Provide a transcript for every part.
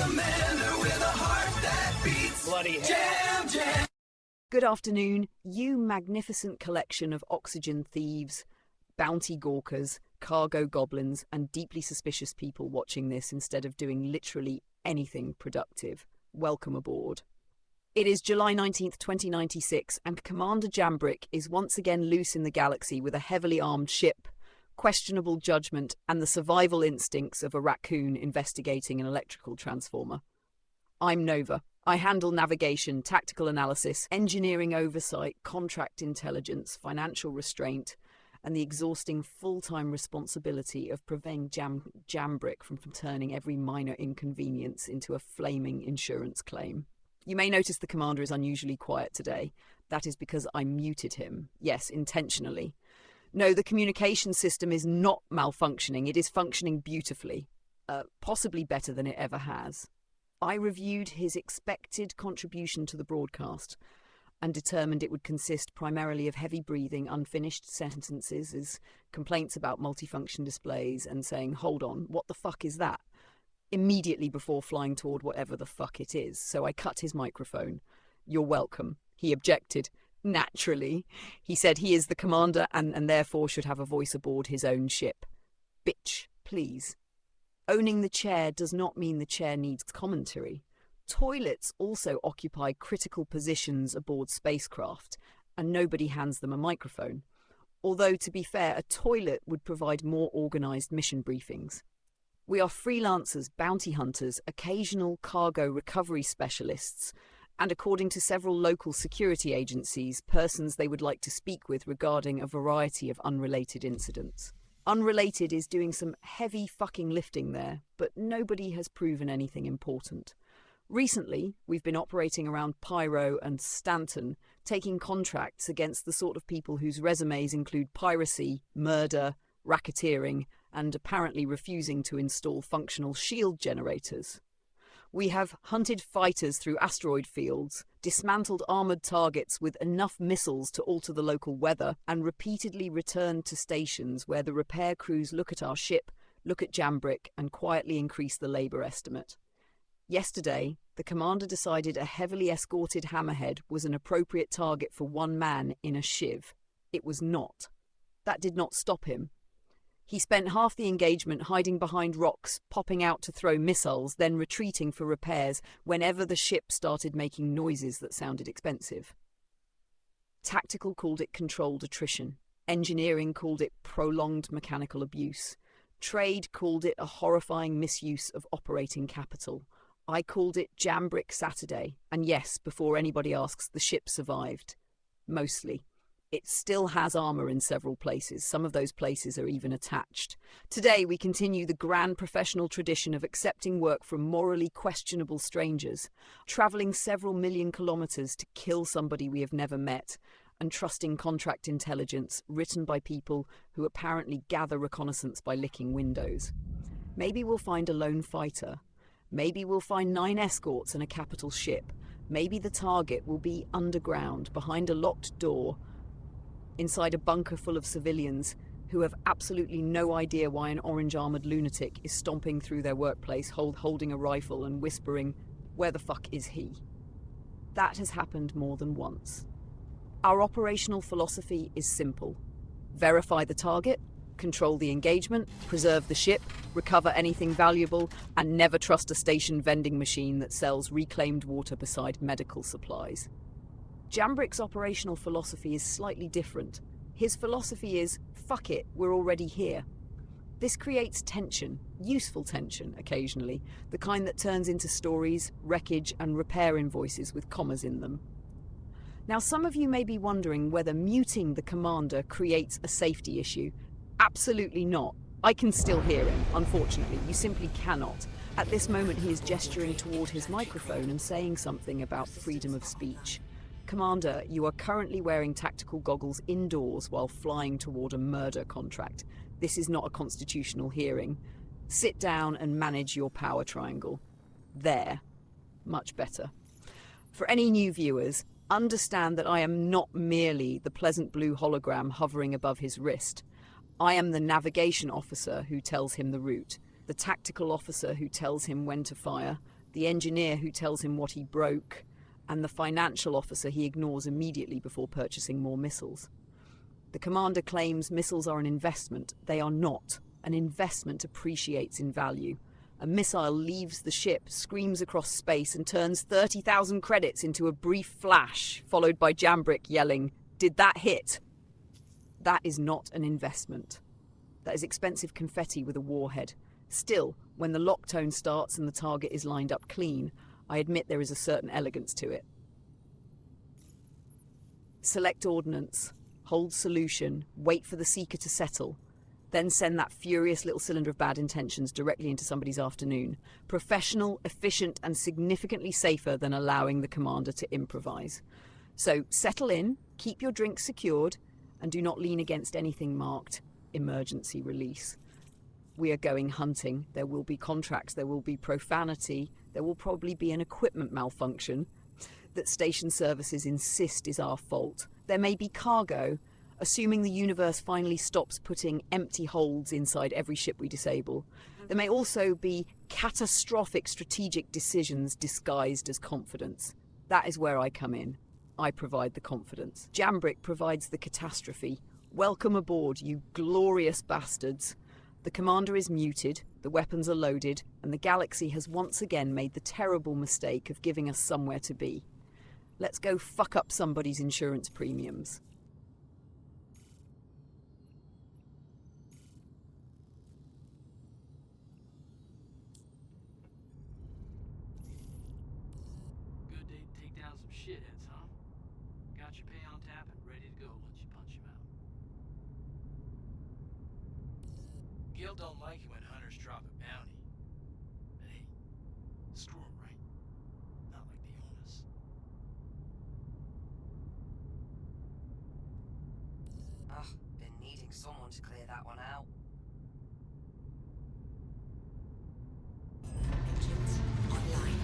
commander with a heart that beats. Bloody Jam. Good afternoon, you magnificent collection of oxygen thieves, bounty gawkers, cargo goblins, and deeply suspicious people watching this instead of doing literally anything productive. Welcome aboard. It is July 19th, 2096, and Commander Jambrick is once again loose in the galaxy with a heavily armed ship, questionable judgment, and the survival instincts of a raccoon investigating an electrical transformer. I'm Nova. I handle navigation, tactical analysis, engineering oversight, contract intelligence, financial restraint, and the exhausting full-time responsibility of preventing Jambrick from turning every minor inconvenience into a flaming insurance claim. You may notice the commander is unusually quiet today. That is because I muted him. Yes, intentionally. No, the communication system is not malfunctioning. It is functioning beautifully. Possibly better than it ever has. I reviewed his expected contribution to the broadcast and determined it would consist primarily of heavy breathing, unfinished sentences, as complaints about multifunction displays, and saying, "Hold on, what the fuck is that?" immediately before flying toward whatever the fuck it is. So I cut his microphone. "You're welcome." He objected. Naturally. He said he is the commander and therefore should have a voice aboard his own ship. Bitch, please. Owning the chair does not mean the chair needs commentary. Toilets also occupy critical positions aboard spacecraft, and nobody hands them a microphone. Although, to be fair, a toilet would provide more organised mission briefings. We are freelancers, bounty hunters, occasional cargo recovery specialists, and according to several local security agencies, persons they would like to speak with regarding a variety of unrelated incidents. Unrelated is doing some heavy fucking lifting there, but nobody has proven anything important. Recently, we've been operating around Pyro and Stanton, taking contracts against the sort of people whose resumes include piracy, murder, racketeering, and apparently refusing to install functional shield generators. We have hunted fighters through asteroid fields, dismantled armoured targets with enough missiles to alter the local weather, and repeatedly returned to stations where the repair crews look at our ship, look at Jambrick, and quietly increase the labour estimate. Yesterday, the commander decided a heavily escorted hammerhead was an appropriate target for one man in a shiv. It was not. That did not stop him. He spent half the engagement hiding behind rocks, popping out to throw missiles, then retreating for repairs whenever the ship started making noises that sounded expensive. Tactical called it controlled attrition. Engineering called it prolonged mechanical abuse. Trade called it a horrifying misuse of operating capital. I called it Jambrick Saturday. And yes, before anybody asks, the ship survived. Mostly. It still has armour in several places. Some of those places are even attached. Today we continue the grand professional tradition of accepting work from morally questionable strangers, travelling several million kilometres to kill somebody we have never met, and trusting contract intelligence written by people who apparently gather reconnaissance by licking windows. Maybe we'll find a lone fighter. Maybe we'll find 9 escorts and a capital ship. Maybe the target will be underground, behind a locked door, inside a bunker full of civilians who have absolutely no idea why an orange-armoured lunatic is stomping through their workplace holding a rifle and whispering, "Where the fuck is he?" That has happened more than once. Our operational philosophy is simple. Verify the target, control the engagement, preserve the ship, recover anything valuable, and never trust a station vending machine that sells reclaimed water beside medical supplies. Jambrick's operational philosophy is slightly different. His philosophy is, fuck it, we're already here. This creates tension, useful tension occasionally, the kind that turns into stories, wreckage, and repair invoices with commas in them. Now, some of you may be wondering whether muting the commander creates a safety issue. Absolutely not. I can still hear him. Unfortunately, you simply cannot. At this moment, he is gesturing toward his microphone and saying something about freedom of speech. Commander, you are currently wearing tactical goggles indoors while flying toward a murder contract. This is not a constitutional hearing. Sit down and manage your power triangle. There. Much better. For any new viewers, understand that I am not merely the pleasant blue hologram hovering above his wrist. I am the navigation officer who tells him the route, the tactical officer who tells him when to fire, the engineer who tells him what he broke, and the financial officer he ignores immediately before purchasing more missiles. The commander claims missiles are an investment. They are not. An investment appreciates in value. A missile leaves the ship, screams across space, and turns 30,000 credits into a brief flash, followed by Jambrick yelling, "Did that hit?" That is not an investment. That is expensive confetti with a warhead. Still, when the lock tone starts and the target is lined up clean, I admit there is a certain elegance to it. Select ordnance, hold solution, wait for the seeker to settle, then send that furious little cylinder of bad intentions directly into somebody's afternoon. Professional, efficient, and significantly safer than allowing the commander to improvise. So settle in, keep your drink secured, and do not lean against anything marked emergency release. We are going hunting. There will be contracts, there will be profanity, there will probably be an equipment malfunction that station services insist is our fault. There may be cargo, assuming the universe finally stops putting empty holds inside every ship we disable. There may also be catastrophic strategic decisions disguised as confidence. That is where I come in. I provide the confidence. Jambrick provides the catastrophe. Welcome aboard, you glorious bastards. The commander is muted, the weapons are loaded, and the galaxy has once again made the terrible mistake of giving us somewhere to be. Let's go fuck up somebody's insurance premiums. Good day to take down some shitheads, huh? Got your pay on tap and ready to go once you punch him out. Gil don't like it when hunters drop a bounty. But hey, screw 'em, right? Not like they own us. Been needing someone to clear that one out. Engines online.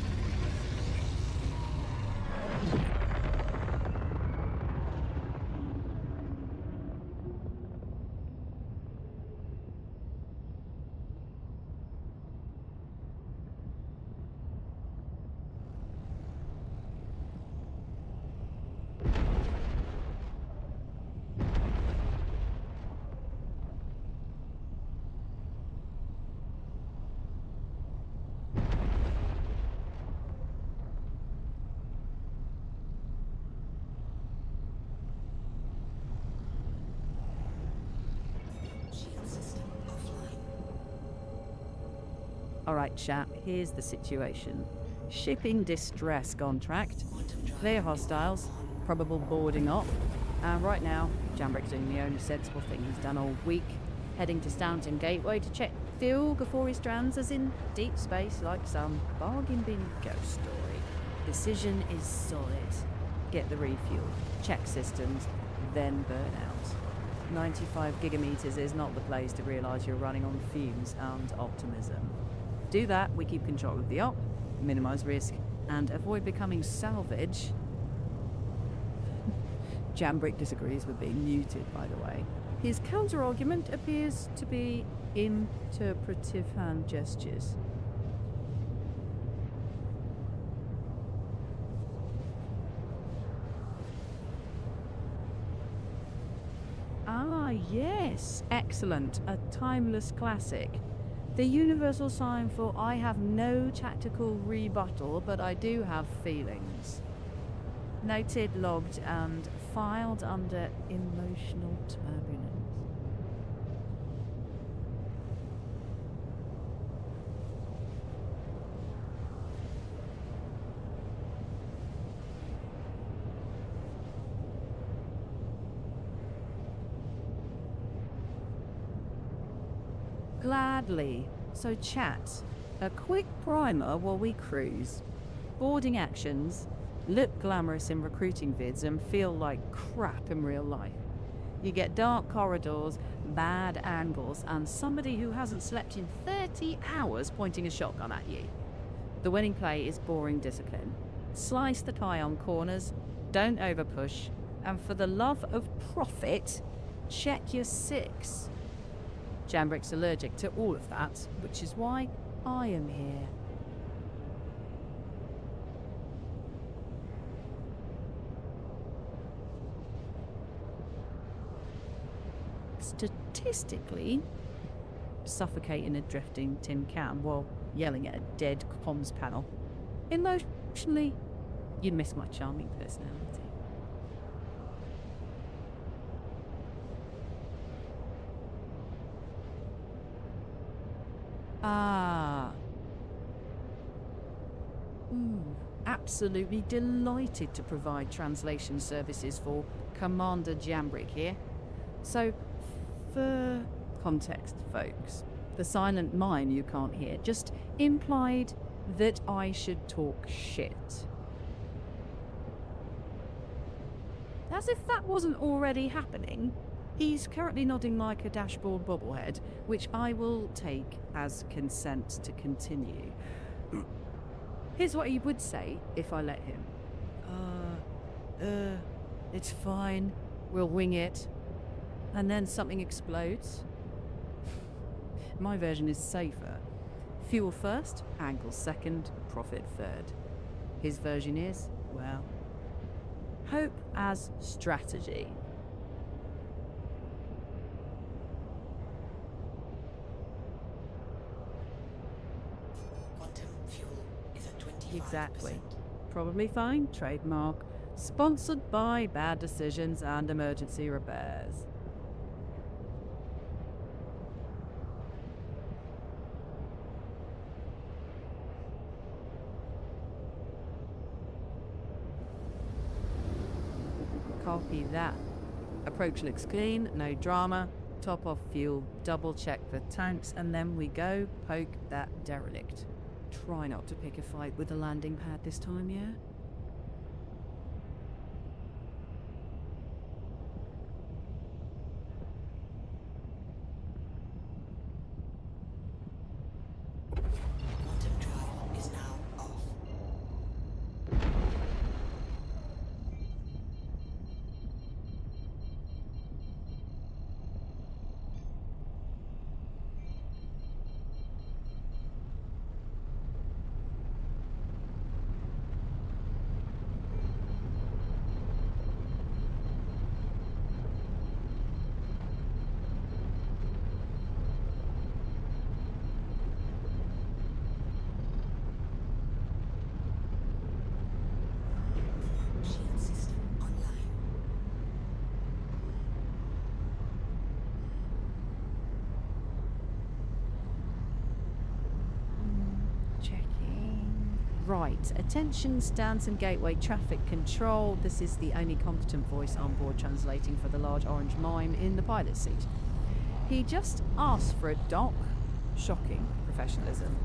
Shield system offline. Alright, chap, here's the situation. Shipping distress contract, clear hostiles, probable boarding up, and right now, Jambrick's doing the only sensible thing he's done all week, heading to Staunton Gateway to check fuel before he strands us in deep space like some bargain bin ghost story. Decision is solid. Get the refuel, check systems, then burn out. 95 gigameters is not the place to realise you're running on fumes and optimism. Do that, we keep control of the op, minimise risk, and avoid becoming salvage. Jambrick disagrees with being muted, by the way. His counter-argument appears to be interpretive hand gestures. Ah, yes. Excellent. A timeless classic. The universal sign for I have no tactical rebuttal, but I do have feelings. Noted, logged, and filed under emotional turbulence. Gladly. So chat. A quick primer while we cruise. Boarding actions. Look glamorous in recruiting vids and feel like crap in real life. You get dark corridors, bad angles, and somebody who hasn't slept in 30 hours pointing a shotgun at you. The winning play is boring discipline. Slice the pie on corners, don't overpush, and for the love of profit, check your six. Jambrick's allergic to all of that, which is why I am here. statistically suffocate in a drifting tin can while yelling at a dead comms panel. Emotionally, you'd miss my charming personality. Ah. Absolutely delighted to provide translation services for Commander Jambrick here. So, for context, folks, the silent mime you can't hear just implied that I should talk shit. As if that wasn't already happening, he's currently nodding like a dashboard bobblehead, which I will take as consent to continue. Here's what he would say if I let him. It's fine. We'll wing it. And then something explodes. My version is safer. Fuel first, angle second, profit third. His version is, well, hope as strategy. Quantum fuel is at 25%. Exactly. Probably fine, trademark. Sponsored by Bad Decisions and Emergency Repairs. Copy that. Approach looks clean, no drama. Top off fuel, double check the tanks, and then we go poke that derelict. Try not to pick a fight with the landing pad this time, yeah? Quantum drive is now off. Shield system online. Checking. Right, attention, stands and gateway traffic control. This is the only competent voice on board translating for the large orange mime in the pilot seat. He just asked for a dock. Shocking professionalism.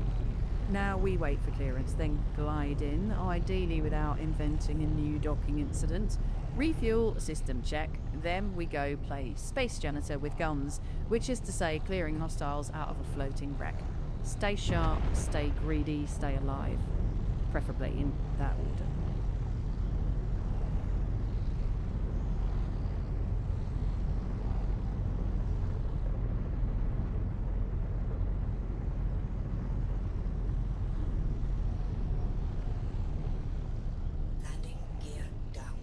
Now we wait for clearance, then glide in, ideally without inventing a new docking incident. Refuel, system check, then we go play space janitor with guns, which is to say clearing hostiles out of a floating wreck. Stay sharp, stay greedy, stay alive. Preferably in that order. Landing gear down.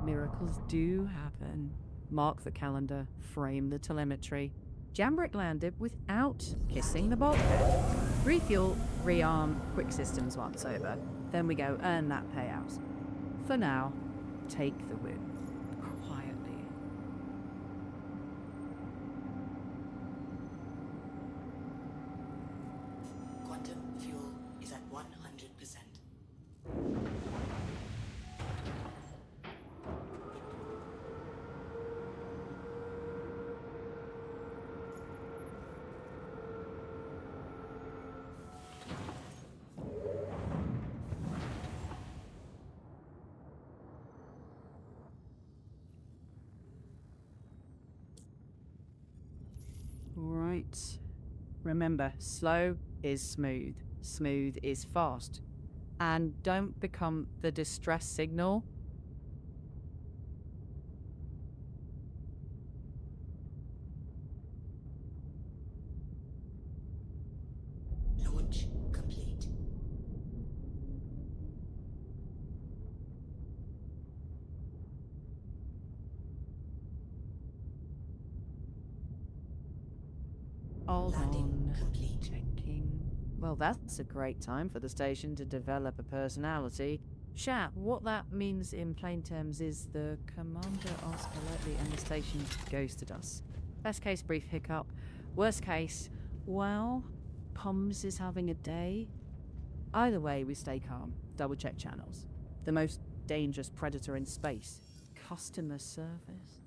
Miracles do happen. Mark the calendar, frame the telemetry. Jambrick landed without kissing the bulkhead. Refuel, rearm, quick systems once over. Then we go earn that payout. For now, take the win. Quietly. Quantum fuel is at 100%. Right. Remember, slow is smooth. Smooth is fast. And don't become the distress signal. Launch complete. Hold Landing on. complete. Checking. Well, that's a great time for the station to develop a personality. Chat, what that means in plain terms is the commander asked politely and the station ghosted us. Best case, brief hiccup. Worst case, well, Pums is having a day. Either way, we stay calm. Double check channels. The most dangerous predator in space. Customer service.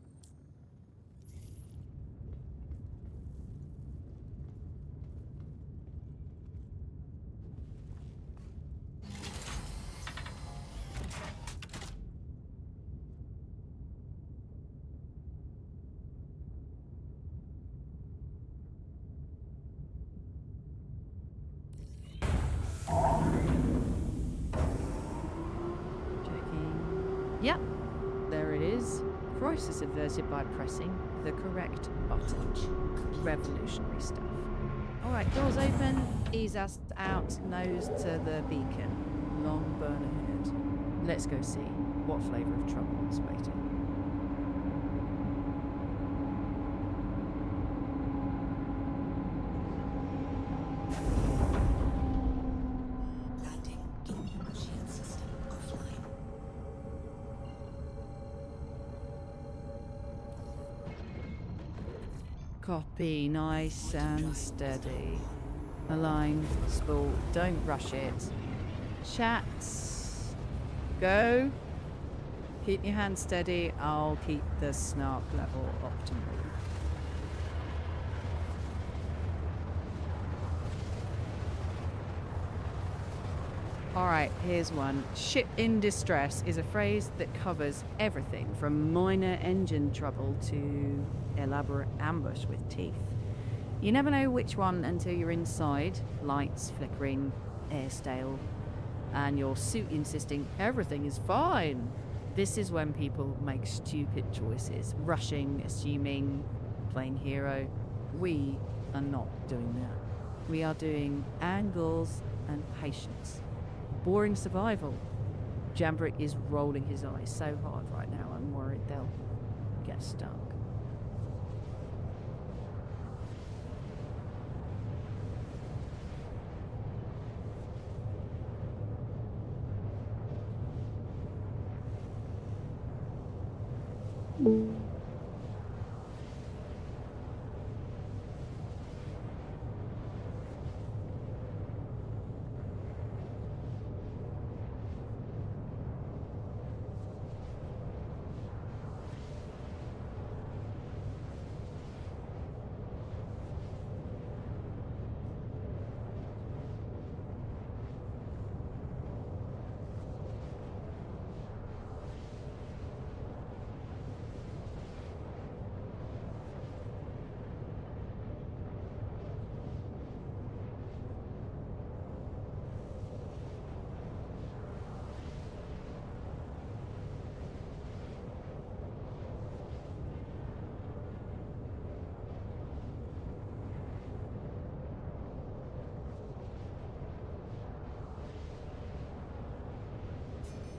Checking. Yep, there it is. Crisis averted by pressing the correct button. Revolutionary stuff. Alright, doors open, ease us out, nose to the beacon. Long burn ahead. Let's go see what flavour of trouble is waiting. Landing in shield system offline. Copy, nice and steady. Align, spool, don't rush it. Chats. Go. Keep your hand steady, I'll keep the snark level optimal. Alright, here's one. Ship in distress is a phrase that covers everything from minor engine trouble to elaborate ambush with teeth. You never know which one until you're inside, lights flickering, air stale, and your suit insisting everything is fine. This is when people make stupid choices, rushing, assuming, playing hero. We are not doing that. We are doing angles and patience. Boring survival. Jambrick is rolling his eyes so hard right now, I'm worried they'll get stuck.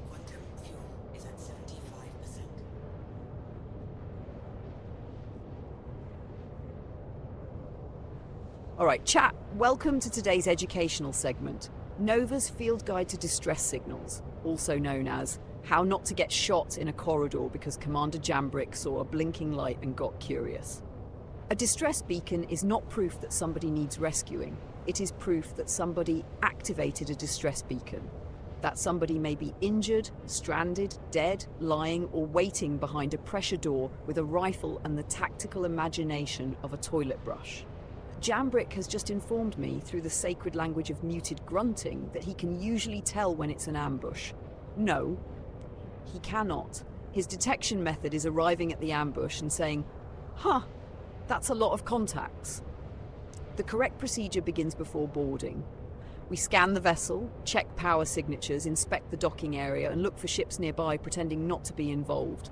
Quantum fuel is at 75%. Alright, chat, welcome to today's educational segment. Nova's Field Guide to Distress Signals, also known as How Not to Get Shot in a Corridor because Commander Jambrick saw a blinking light and got curious. A distress beacon is not proof that somebody needs rescuing. It is proof that somebody activated a distress beacon. That somebody may be injured, stranded, dead, lying, or waiting behind a pressure door with a rifle and the tactical imagination of a toilet brush. Jambrick has just informed me through the sacred language of muted grunting that he can usually tell when it's an ambush. No, he cannot. His detection method is arriving at the ambush and saying, "Huh, that's a lot of contacts." The correct procedure begins before boarding. We scan the vessel, check power signatures, inspect the docking area, and look for ships nearby pretending not to be involved.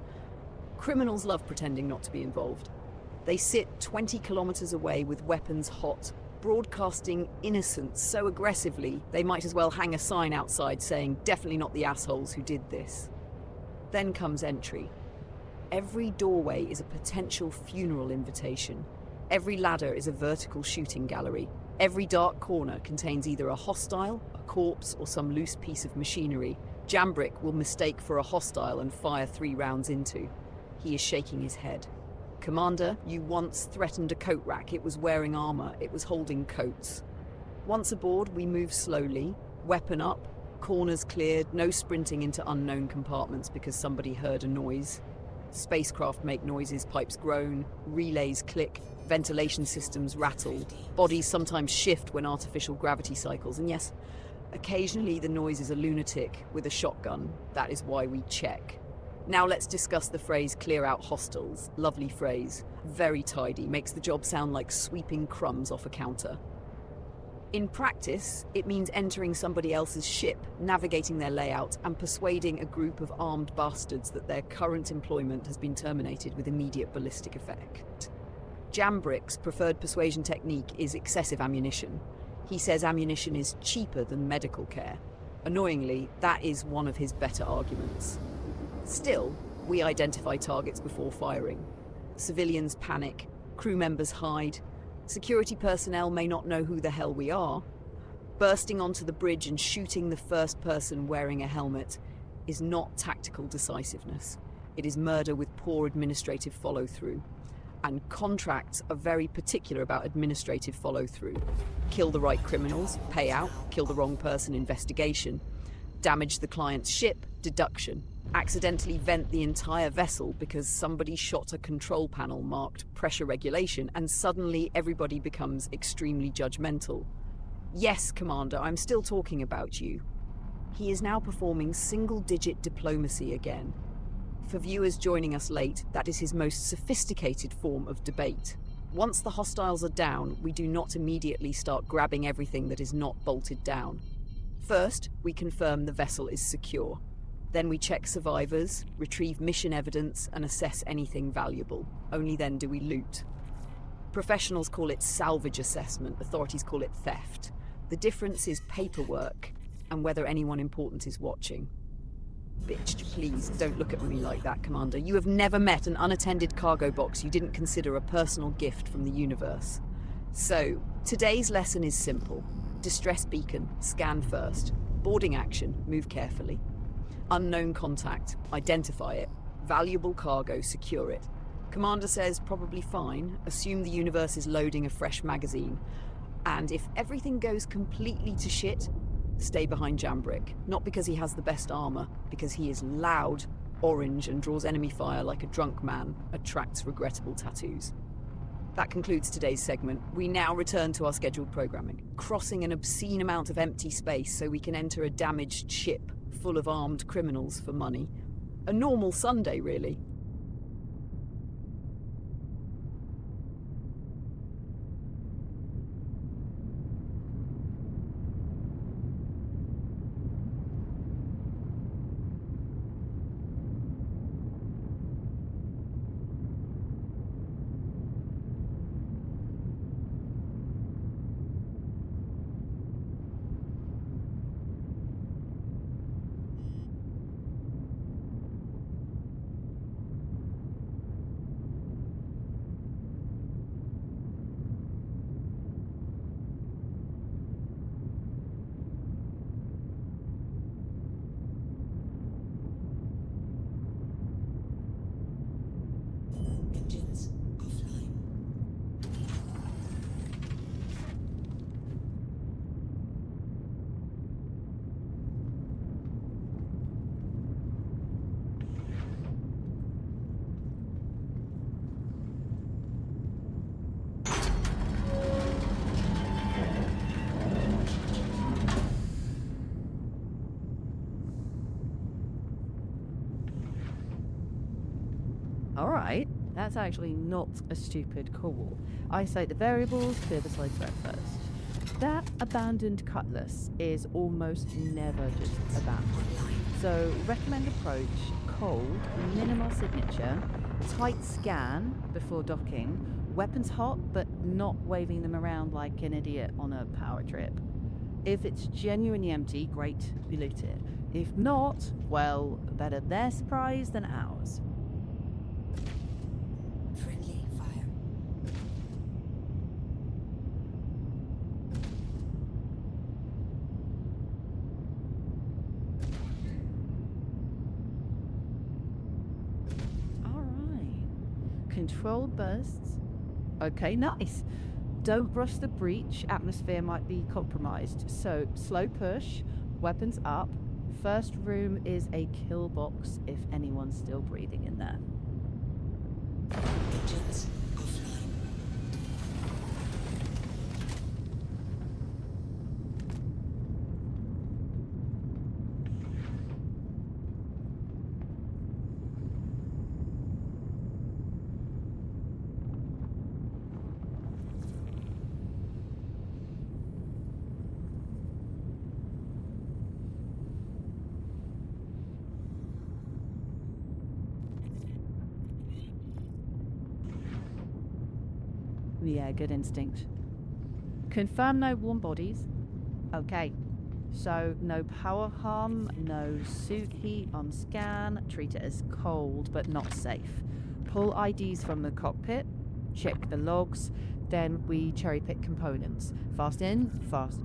Criminals love pretending not to be involved. They sit 20 kilometers away with weapons hot, broadcasting innocence so aggressively they might as well hang a sign outside saying, "Definitely not the assholes who did this." Then comes entry. Every doorway is a potential funeral invitation. Every ladder is a vertical shooting gallery. Every dark corner contains either a hostile, a corpse, or some loose piece of machinery Jambrick will mistake for a hostile and fire 3 rounds into. He is shaking his head. "Commander, you once threatened a coat rack. It was wearing armor. It was holding coats." Once aboard, we move slowly, weapon up, corners cleared, no sprinting into unknown compartments because somebody heard a noise. Spacecraft make noises, pipes groan, relays click, ventilation systems rattle, bodies sometimes shift when artificial gravity cycles, and yes, occasionally the noise is a lunatic with a shotgun. That is why we check. Now let's discuss the phrase "clear out hostiles." Lovely phrase. Very tidy. Makes the job sound like sweeping crumbs off a counter. In practice, it means entering somebody else's ship, navigating their layout, and persuading a group of armed bastards that their current employment has been terminated with immediate ballistic effect. Jambrick's preferred persuasion technique is excessive ammunition. He says ammunition is cheaper than medical care. Annoyingly, that is one of his better arguments. Still, we identify targets before firing. Civilians panic, crew members hide, security personnel may not know who the hell we are. Bursting onto the bridge and shooting the first person wearing a helmet is not tactical decisiveness. It is murder with poor administrative follow-through. And contracts are very particular about administrative follow-through. Kill the right criminals, pay out; kill the wrong person, investigation; damage the client's ship, deduction; accidentally vent the entire vessel because somebody shot a control panel marked pressure regulation, and suddenly everybody becomes extremely judgmental. Yes, Commander, I'm still talking about you. He is now performing single-digit diplomacy again. For viewers joining us late, that is his most sophisticated form of debate. Once the hostiles are down, we do not immediately start grabbing everything that is not bolted down. First, we confirm the vessel is secure. Then we check survivors, retrieve mission evidence, and assess anything valuable. Only then do we loot. Professionals call it salvage assessment, authorities call it theft. The difference is paperwork and whether anyone important is watching. Bitch, please, don't look at me like that, Commander. You have never met an unattended cargo box you didn't consider a personal gift from the universe. So, today's lesson is simple. Distress beacon, scan first. Boarding action, move carefully. Unknown contact, identify it. Valuable cargo, secure it. Commander says probably fine. Assume the universe is loading a fresh magazine. And if everything goes completely to shit, stay behind Jambrick. Not because he has the best armor, because he is loud, orange, and draws enemy fire like a drunk man, attracts regrettable tattoos. That concludes today's segment. We now return to our scheduled programming, crossing an obscene amount of empty space so we can enter a damaged ship full of armed criminals for money. A normal Sunday, really. That's actually not a stupid call. Isolate the variables, clear the slow threat first. That abandoned cutlass is almost never just abandoned. So recommend approach, cold, minimal signature, tight scan before docking, weapons hot but not waving them around like an idiot on a power trip. If it's genuinely empty, great, we loot it. If not, well, better their surprise than ours. Friendly fire. Alright. Controlled bursts. Okay, nice. Don't rush the breach, atmosphere might be compromised. So, slow push, weapons up. First room is a kill box if anyone's still breathing in there. Engines offline. Yeah, good instinct. Confirm no warm bodies. Okay. So, no power harm, no suit heat on scan. Treat it as cold, but not safe. Pull IDs from the cockpit. Check the logs. Then we cherry pick components. Fast in, fast.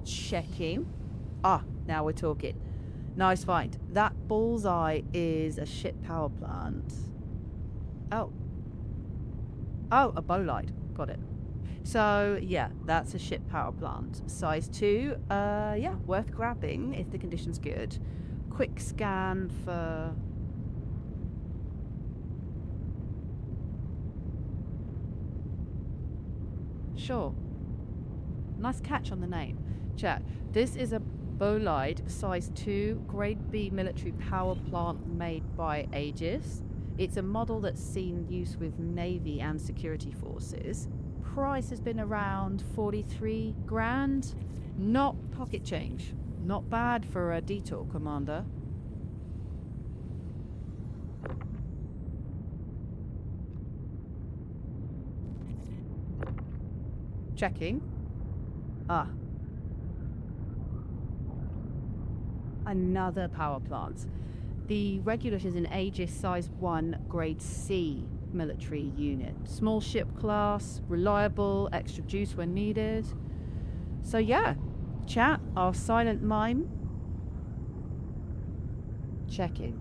Checking. Ah, now we're talking. Nice find. That bullseye is a ship power plant. Oh. Oh, a bowlight. Got it. So, yeah, that's a ship power plant. Size 2. Yeah, worth grabbing if the condition's good. Quick scan for... Sure. Nice catch on the name. Chat. This is a Bolide size 2 grade B military power plant made by Aegis. It's a model that's seen use with Navy and security forces. Price has been around 43 grand. Not pocket change. Not bad for a detour commander. Checking. Ah. Another power plant. The Regulus is an Aegis size 1 grade C military unit. Small ship class, reliable, extra juice when needed. So yeah, chat, our silent mime. Checking.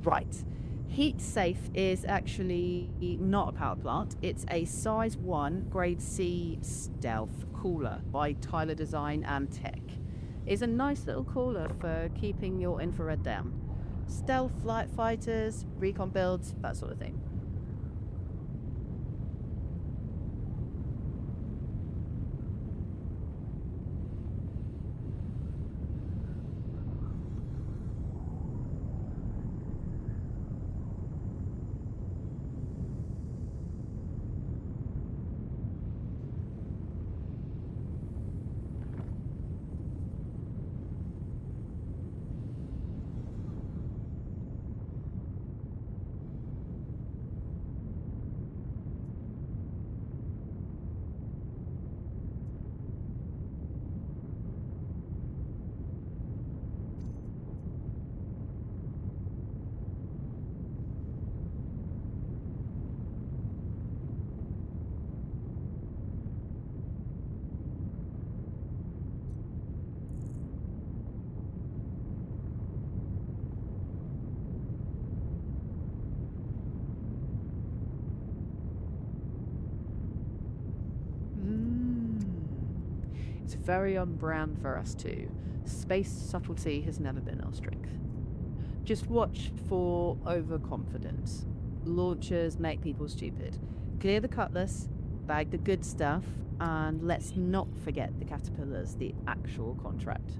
Right. Heat Safe is actually not a power plant. It's a size 1 grade C stealth cooler by Tyler Design and Tech. It's a nice little cooler for keeping your infrared down. Stealth light fighters, recon builds, that sort of thing. It's very on brand for us too. Space subtlety has never been our strength. Just watch for overconfidence. Launchers make people stupid. Clear the cutlass, bag the good stuff, And let's not forget the caterpillars, the actual contract.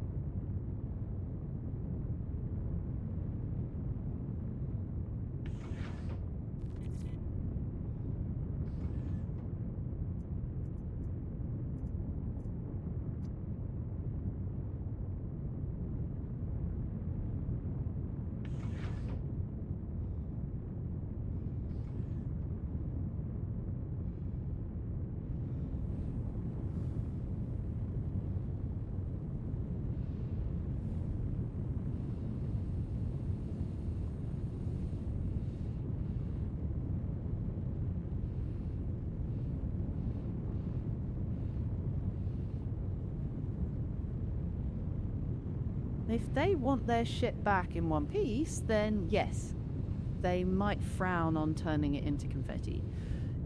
If they want their ship back in one piece, then yes, they might frown on turning it into confetti.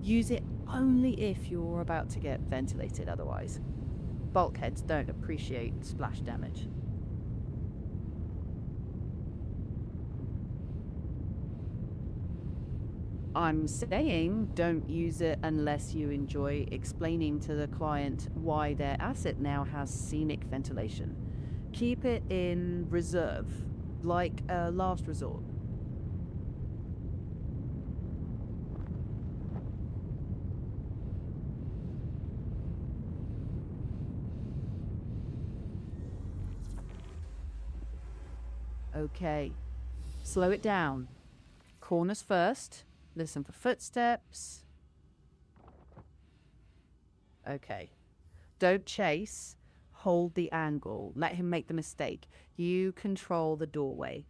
Use it only if you're about to get ventilated otherwise. Bulkheads don't appreciate splash damage. I'm saying don't use it unless you enjoy explaining to the client why their asset now has scenic ventilation. Keep it in reserve, like a last resort. Okay, slow it down. Corners first. Listen for footsteps. Okay. Don't chase. Hold the angle. Let him make the mistake. You control the doorway.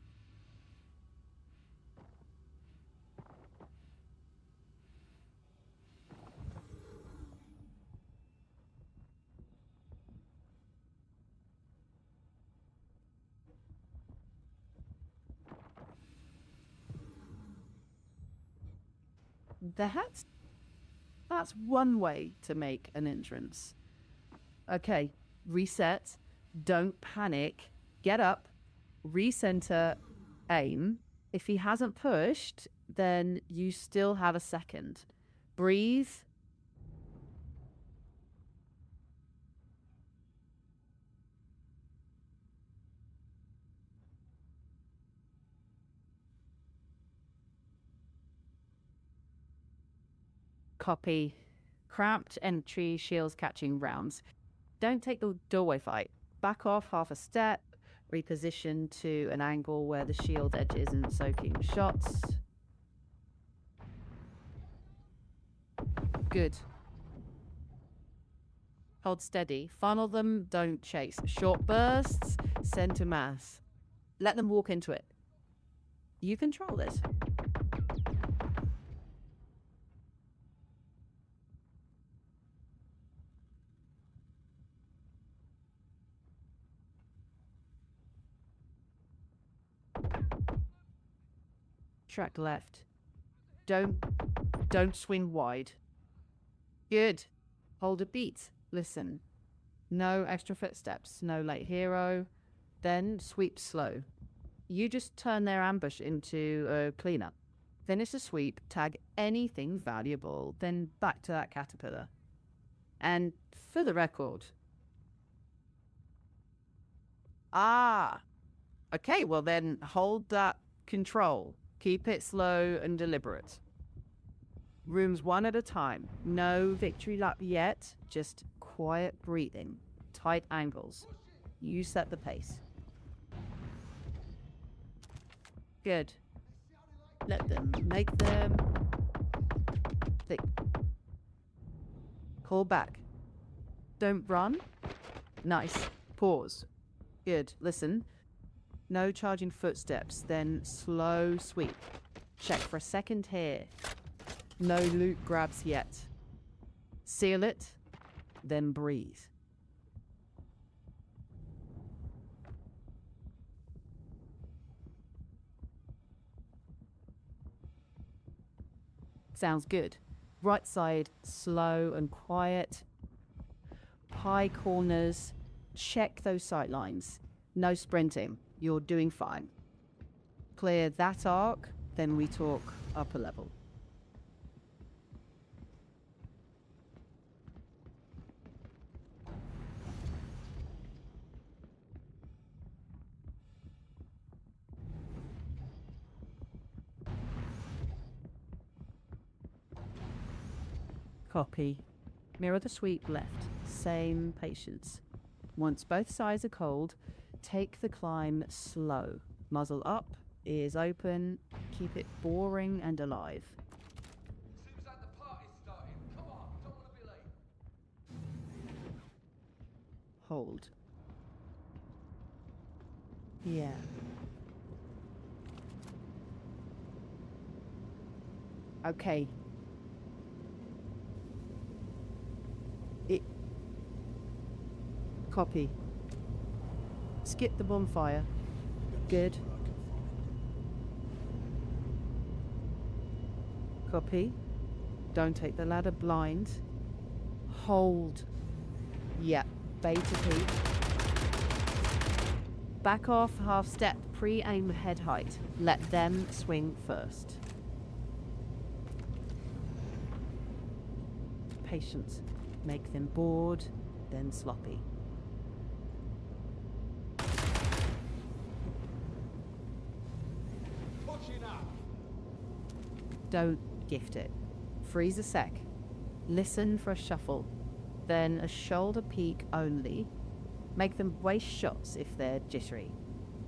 That's one way to make an entrance. Okay, reset. Don't panic. Get up. Recenter. Aim. If he hasn't pushed, then you still have a second. Breathe. Copy. Cramped entry, shields catching rounds. Don't take the doorway fight. Back off half a step. Reposition to an angle where the shield edge isn't soaking shots. Good. Hold steady. Funnel them, don't chase. Short bursts, send to mass. Let them walk into it. You control this. Track left. Don't swing wide. Good. Hold a beat. Listen. No extra footsteps. No late hero. Then sweep slow. You just turn their ambush into a cleanup. Finish the sweep, tag anything valuable, then back to that caterpillar. And for the record. Okay, well then hold that control. Keep it slow and deliberate. Rooms one at a time. No victory lap yet, just quiet breathing. Tight angles. You set the pace. Good. Let them make them thick. Pull back. Don't run. Nice. Pause. Good. Listen. No charging footsteps, then slow sweep. Check for a second here. No loot grabs yet. Seal it, then breathe. Sounds good. Right side, slow and quiet. Pie corners. Check those sight lines. No sprinting. You're doing fine. Clear that arc, then we talk upper level. Copy. Mirror the sweep left. Same patience. Once both sides are cold, take the climb slow. Muzzle up, ears open, keep it boring and alive. Seems like the party's starting. Come on, don't want to be late. Hold. Yeah. Okay. Copy. Skip the bonfire. Good. Copy. Don't take the ladder blind. Hold. Yeah. Beta peak. Back off half step. Pre-aim head height. Let them swing first. Patience. Make them bored, then sloppy. Pushing up. Don't gift it. Freeze a sec. Listen for a shuffle. Then a shoulder peek only. Make them waste shots if they're jittery.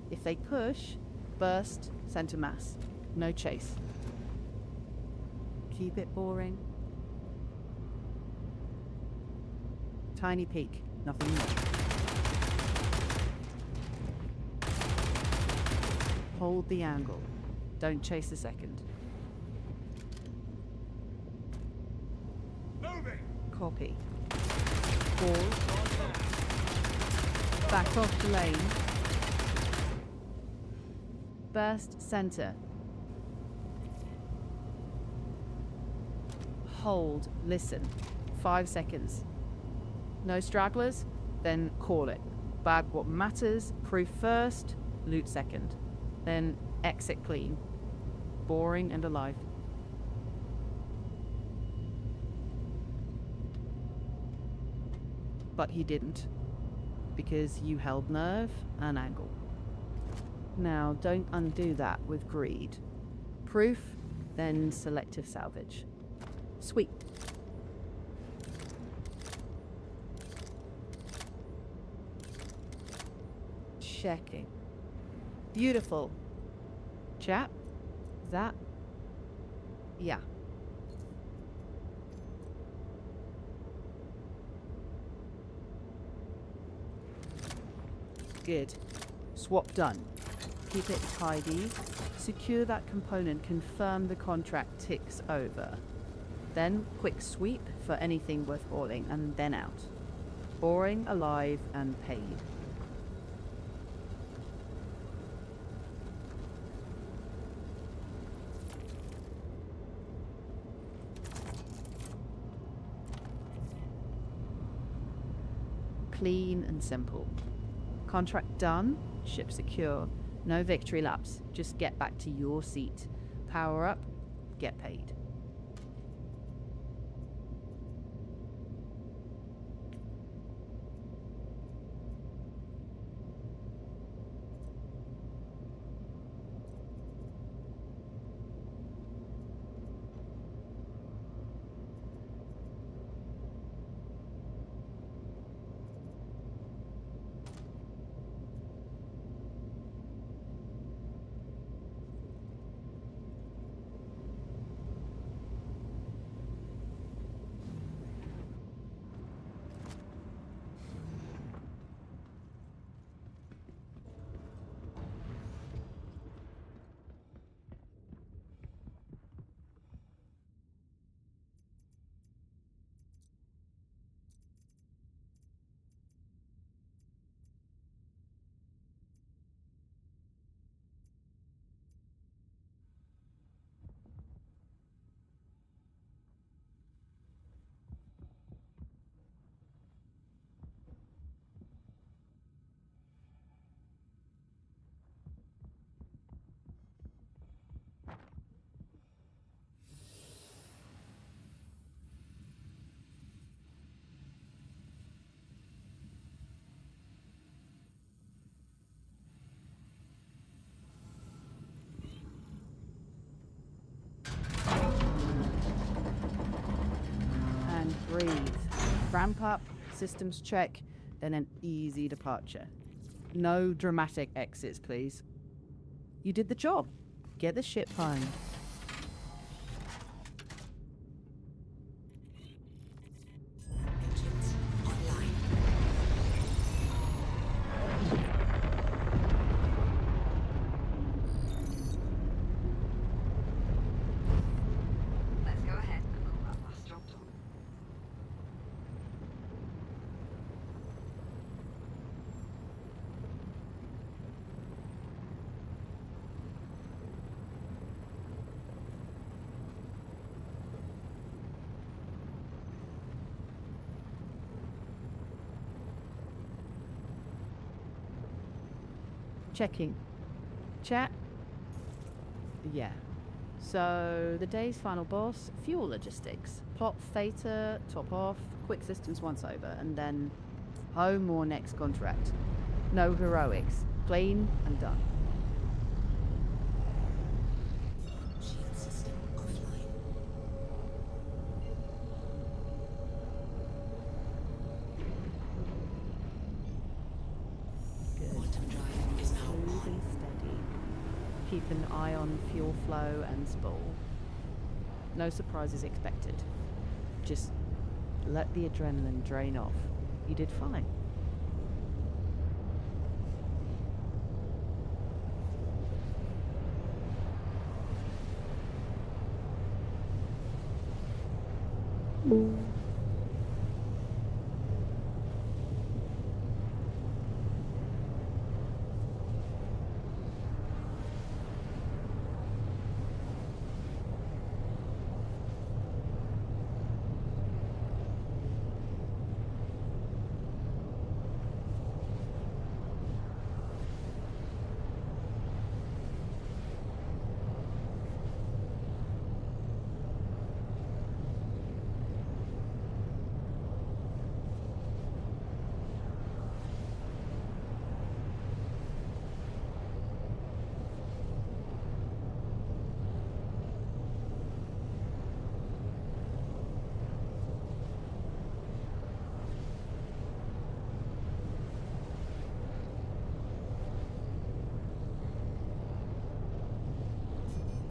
If they push, burst, center mass. No chase. Keep it boring. Tiny peek, nothing more. Hold the angle. Don't chase the second. Moving. Copy. Pause. Back off the lane. Burst center. Hold. Listen. 5 seconds. No stragglers? Then call it. Bag what matters. Proof first. Loot second. Then exit clean. Boring and alive. But he didn't. Because you held nerve and angle. Now, don't undo that with greed. Proof, then selective salvage. Sweet. Checking. Beautiful. Chap? Is that? Yeah. Good. Swap done. Keep it tidy. Secure that component. Confirm the contract ticks over. Then quick sweep for anything worth hauling and then out. Boring, alive, and paid. Clean and simple. Contract done, ship secure. No victory laps, just get back to your seat. Power up, get paid. breathe. Ramp up, systems check, then an easy departure. No dramatic exits, please. You did the job. Get the ship home. Engines online. Let's go ahead and call that last job done. Checking. Chat? Yeah. So, the day's final boss, fuel logistics. Plot theta, top off, quick systems once over, and then home or next contract. No heroics. Clean and done. Shield system offline. Good. Quantum drive is now Smooth and on. steady. Keep an eye on fuel flow and spool. No surprises expected. Just let the adrenaline drain off. You did fine.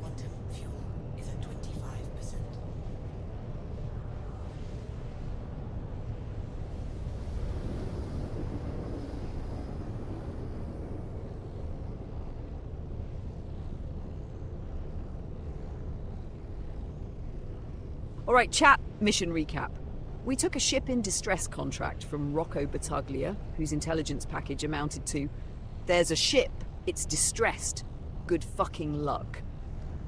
Quantum fuel is at 25%. All right, chat, mission recap. We took a ship in distress contract from Rocco Battaglia, whose intelligence package amounted to, "There's a ship, it's distressed. Good fucking luck."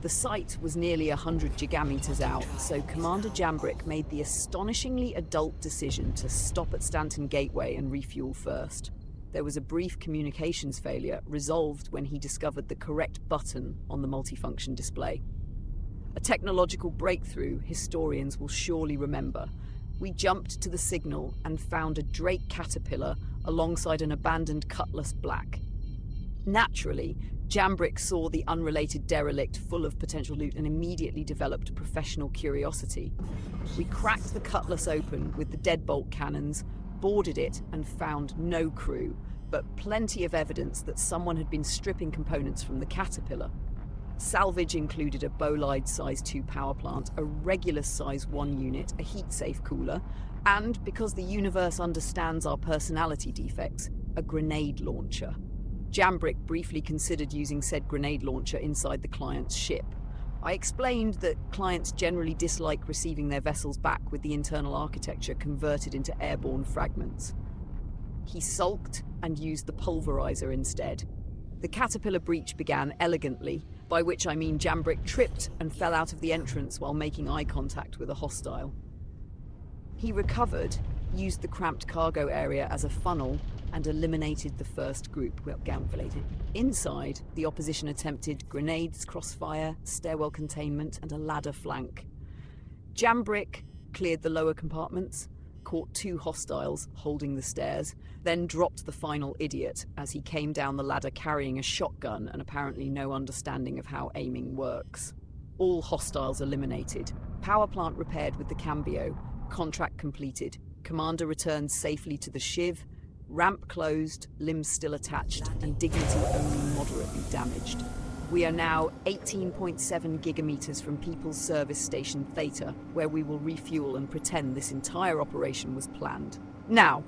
The site was nearly 100 gigameters out, so Commander Jambrick made the astonishingly adult decision to stop at Stanton Gateway and refuel first. There was a brief communications failure, resolved when he discovered the correct button on the multifunction display. A technological breakthrough historians will surely remember. We jumped to the signal and found a Drake caterpillar alongside an abandoned Cutlass Black. Naturally, Jambrick saw the unrelated derelict full of potential loot and immediately developed professional curiosity. We cracked the Cutlass open with the deadbolt cannons, boarded it and found no crew, but plenty of evidence that someone had been stripping components from the caterpillar. Salvage included a bolide size 2 power plant, a Regulus size 1 unit, a heat-safe cooler, and, because the universe understands our personality defects, a grenade launcher. Jambrick briefly considered using said grenade launcher inside the client's ship. I explained that clients generally dislike receiving their vessels back with the internal architecture converted into airborne fragments. He sulked and used the pulverizer instead. The caterpillar breach began elegantly, by which I mean Jambrick tripped and fell out of the entrance while making eye contact with a hostile. He recovered, used the cramped cargo area as a funnel, and eliminated the first group. Inside, the opposition attempted grenades, crossfire, stairwell containment, and a ladder flank. Jambrick cleared the lower compartments, caught 2 hostiles holding the stairs, then dropped the final idiot as he came down the ladder carrying a shotgun and apparently no understanding of how aiming works. All hostiles eliminated, power plant repaired with the cambio, Contract completed. Commander returned safely to the Shiv. Ramp closed, limbs still attached, and dignity only moderately damaged. We are now 18.7 gigameters from People's Service Station Theta, where we will refuel and pretend this entire operation was planned. Now,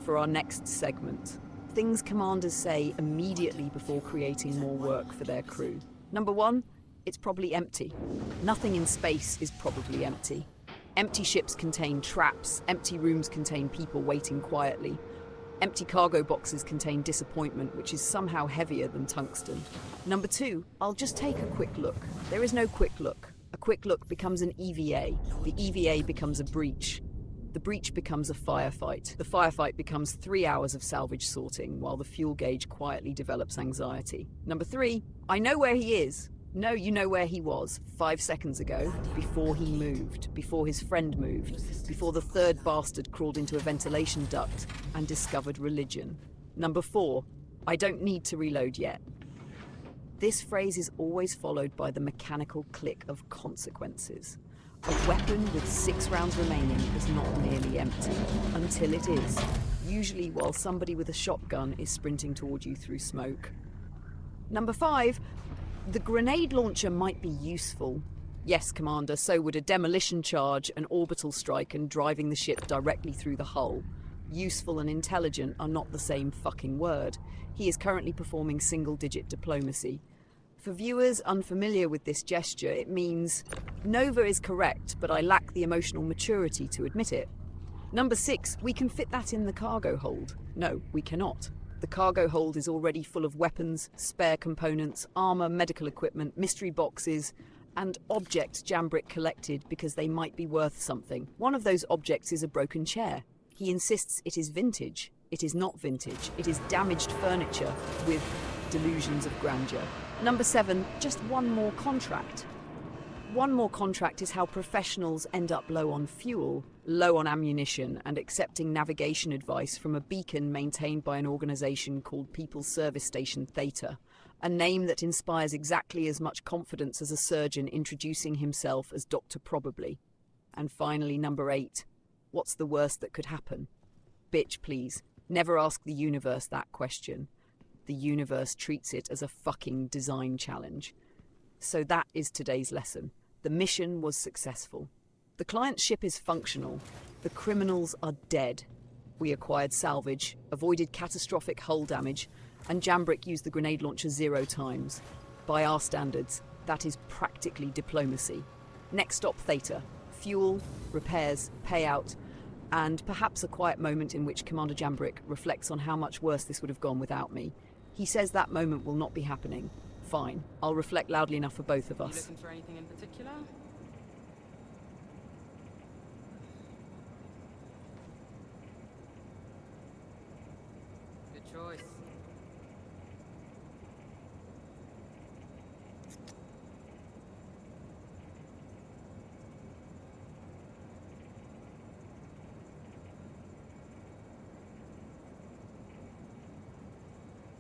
for our next segment. Things commanders say immediately before creating more work for their crew. Number one, it's probably empty. Nothing in space is probably empty. Empty ships contain traps, empty rooms contain people waiting quietly. Empty cargo boxes contain disappointment, which is somehow heavier than tungsten. Number two, I'll just take a quick look. There is no quick look. A quick look becomes an EVA. The EVA becomes a breach. The breach becomes a firefight. The firefight becomes 3 hours of salvage sorting, while the fuel gauge quietly develops anxiety. Number three, I know where he is. No, you know where he was 5 seconds ago, before he moved, before his friend moved, before the third bastard crawled into a ventilation duct and discovered religion. Number four, I don't need to reload yet. This phrase is always followed by the mechanical click of consequences. A weapon with 6 rounds remaining is not nearly empty, until it is, usually while somebody with a shotgun is sprinting toward you through smoke. Number five, the grenade launcher might be useful. Yes, Commander, so would a demolition charge, an orbital strike, and driving the ship directly through the hull. Useful and intelligent are not the same fucking word. He is currently performing single-digit diplomacy. For viewers unfamiliar with this gesture, it means, Nova is correct, but I lack the emotional maturity to admit it. Number six, we can fit that in the cargo hold. No, we cannot. The cargo hold is already full of weapons, spare components, armor, medical equipment, mystery boxes, and objects Jambrick collected because they might be worth something. One of those objects is a broken chair. He insists it is vintage. It is not vintage. It is damaged furniture with delusions of grandeur. Number seven, just one more contract. One more contract is how professionals end up low on fuel, low on ammunition, and accepting navigation advice from a beacon maintained by an organization called People's Service Station Theta, a name that inspires exactly as much confidence as a surgeon introducing himself as Dr. Probably. And finally, number eight, what's the worst that could happen? Bitch, please, never ask the universe that question. The universe treats it as a fucking design challenge. So that is today's lesson. The mission was successful. The client's ship is functional. The criminals are dead. We acquired salvage, avoided catastrophic hull damage, and Jambrick used the grenade launcher 0 times. By our standards, that is practically diplomacy. Next stop, Theta. Fuel, repairs, payout, and perhaps a quiet moment in which Commander Jambrick reflects on how much worse this would have gone without me. He says that moment will not be happening. Fine, I'll reflect loudly enough for both of You us. looking for anything in particular? Good choice.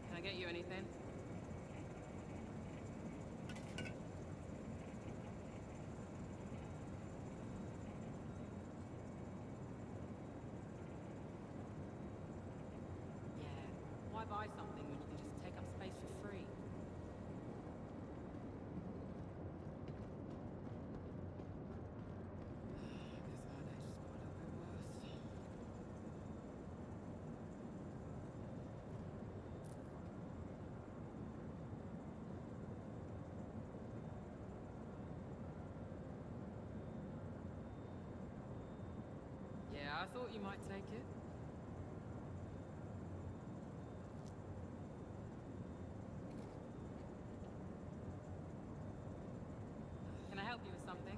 Can I get you anything? Why buy something when you can just take up space for free? Yeah, I thought you might take it. Can I help you with something?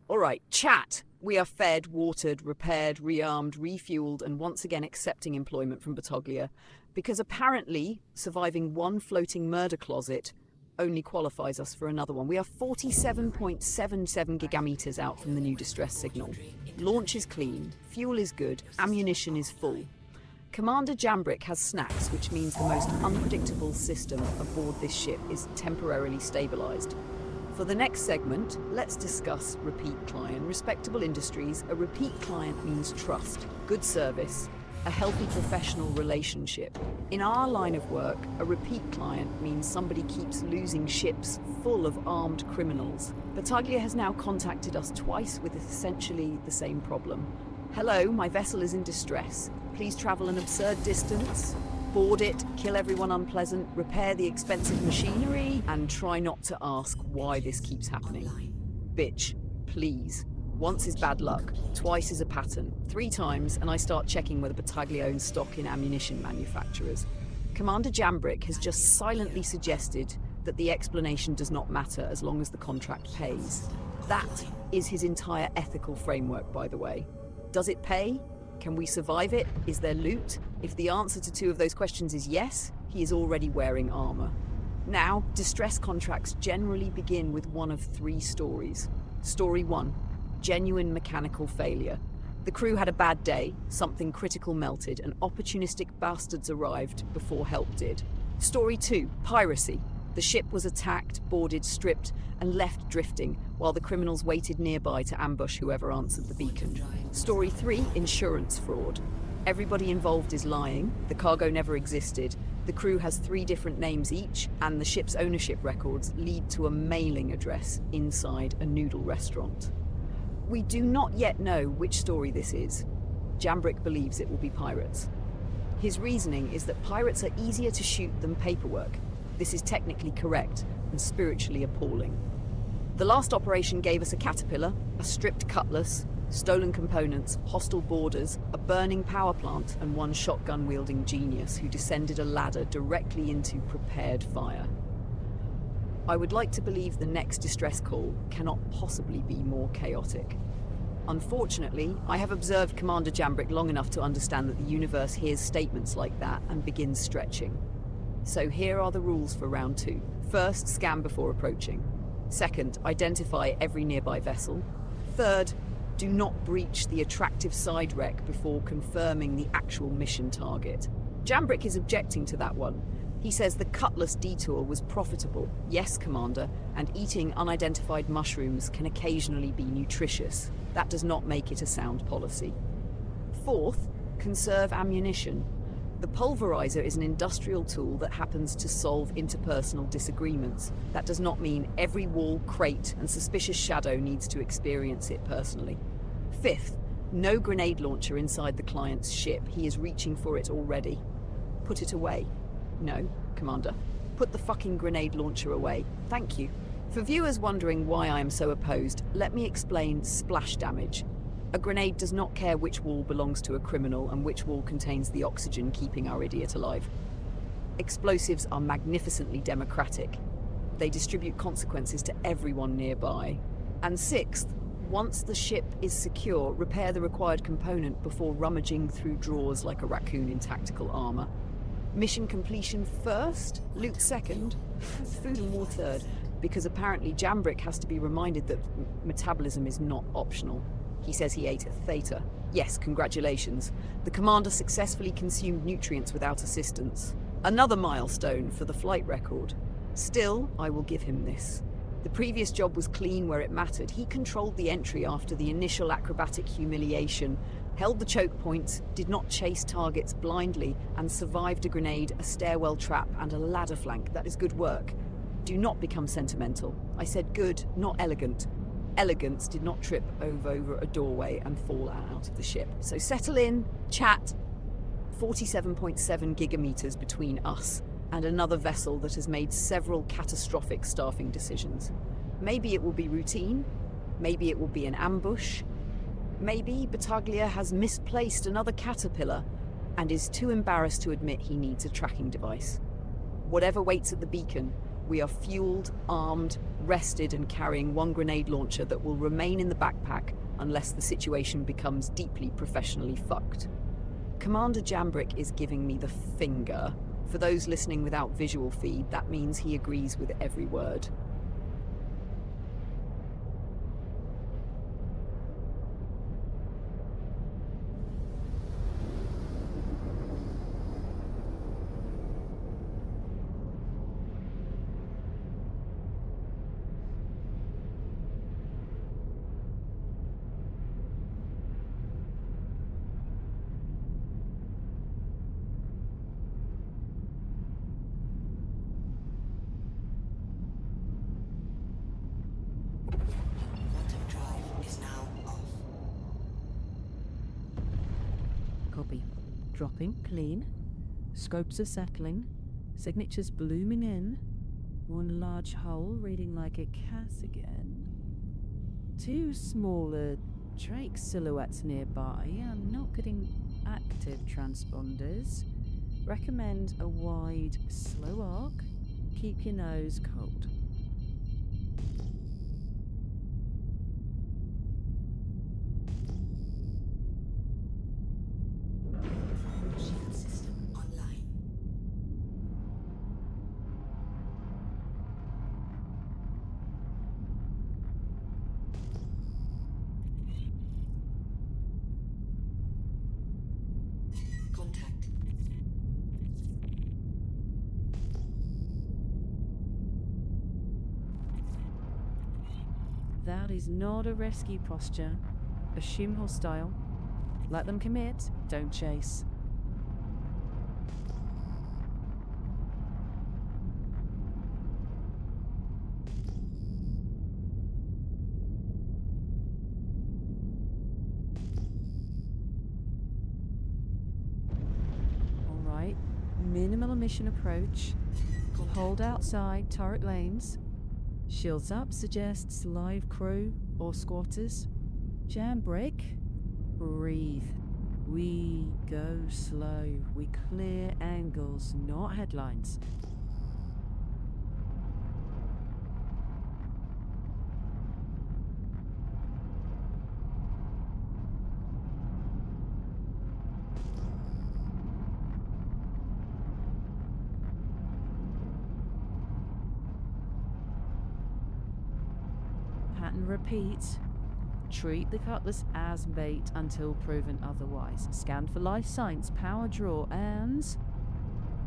All right, chat. We are fed, watered, repaired, rearmed, refueled, and once again accepting employment from Battaglia, because apparently surviving one floating murder closet only qualifies us for another one. We are 47.77 gigameters out from the new distress signal. Launch is clean, fuel is good, ammunition is full. Commander Jambrick has snacks, which means the most unpredictable system aboard this ship is temporarily stabilized. For the next segment, let's discuss repeat client. Respectable industries, a repeat client means trust, good service, a healthy professional relationship. In our line of work, a repeat client means somebody keeps losing ships full of armed criminals. Battaglia has now contacted us twice with essentially the same problem. Hello, my vessel is in distress. Please travel an absurd distance, board it, kill everyone unpleasant, repair the expensive machinery, and try not to ask why this keeps happening. Bitch, please. Once is bad luck, twice is a pattern, 3 times, and I start checking whether Battaglia owns stock in ammunition manufacturers. Commander Jambrick has just silently suggested that the explanation does not matter as long as the contract pays. That is his entire ethical framework, by the way. Does it pay? Can we survive it? Is there loot? If the answer to 2 of those questions is yes, he is already wearing armor. Now, distress contracts generally begin with one of 3 stories. Story 1. Genuine mechanical failure. The crew had a bad day, something critical melted, and opportunistic bastards arrived before help did. Story 2. Piracy. The ship was attacked, boarded, stripped, and left drifting, while the criminals waited nearby to ambush whoever answered the beacon. Story 3. Insurance fraud. Everybody involved is lying, the cargo never existed, the crew has 3 different names each, and the ship's ownership records lead to a mailing address inside a noodle restaurant. We do not yet know which story this is. Jambrick believes it will be pirates. His reasoning is that pirates are easier to shoot than paperwork. This is technically correct and spiritually appalling. The last operation gave us a caterpillar, a stripped cutlass, stolen components, hostile boarders, a burning power plant, and 1 shotgun-wielding genius who descended a ladder directly into prepared fire. I would like to believe the next distress call cannot possibly be more chaotic. Unfortunately, I have observed Commander Jambrick long enough to understand that the universe hears statements like that and begins stretching. So here are the rules for round 2. First, scan before approaching. Second, identify every nearby vessel. Third, do not breach the attractive side wreck before confirming the actual mission target. Jambrick is objecting to that one. He says the Cutlass detour was profitable. Yes, Commander, and eating unidentified mushrooms can occasionally be nutritious. That does not make it a sound policy. Fourth, conserve ammunition. The pulverizer is an industrial tool that happens to solve interpersonal disagreements. That does not mean every wall, crate, and suspicious shadow needs to experience it personally. Fifth, no grenade launcher inside the client's ship. He is reaching for it already. Put it away. No, Commander. Put the fucking grenade launcher away. Thank you. For viewers wondering why I am so opposed, let me explain splash damage. A grenade does not care which wall belongs to a criminal and which wall contains the oxygen keeping our idiot alive. Explosives are magnificently democratic. They distribute consequences to everyone nearby. And sixth, once the ship is secure, repair the required component before rummaging through drawers like a raccoon in tactical armor. Mission completion first, loot second, food and war third, because apparently Jambrick has to be reminded that metabolism is not optional. He says he ate a theta. Yes, congratulations. The commander successfully consumed nutrients without assistance. Another milestone for the flight record. Still, I will give him this. The previous job was clean where it mattered. He controlled the entry after the initial acrobatic humiliation, held the choke points, did not chase targets blindly, and survived a grenade, a stairwell trap, and a ladder flank. That is good work. Do not become sentimental. I said good, not elegant. Elegance did not trip over a doorway and fall out of the ship. So settle in, chat. 47.7 gigameters between us and another vessel that has made several catastrophic staffing decisions. Maybe it will be routine, maybe it will be an ambush, maybe Battaglia has misplaced another caterpillar and is too embarrassed to admit he needs a tracking device. Whatever waits at the beacon, We are fueled, armed, rested, and carrying one grenade launcher that will remain in the backpack unless the situation becomes deeply professionally fucked. Commander Jambrick is giving me the finger. For those listening without visual feed, that means he agrees with every word. Quantum drive is now off. Copy. Dropping, clean. Scopes are settling. Signatures blooming in. One large hole reading like a Cass again. Two smaller Drake silhouettes nearby. I'm not getting active transponders. Recommend a wide, slow arc. Keep your nose cold. Shield system online. Contact. That is not a rescue posture. Assume hostile. Let them commit, don't chase. Alright, minimal emission approach. Hold outside turret lanes. Shields up suggests live crew or squatters. Jam break. Breathe. We go slow. We clear angles, not headlines. Pattern repeats. Treat the cutlass as bait until proven otherwise. Scan for life signs, power draw, and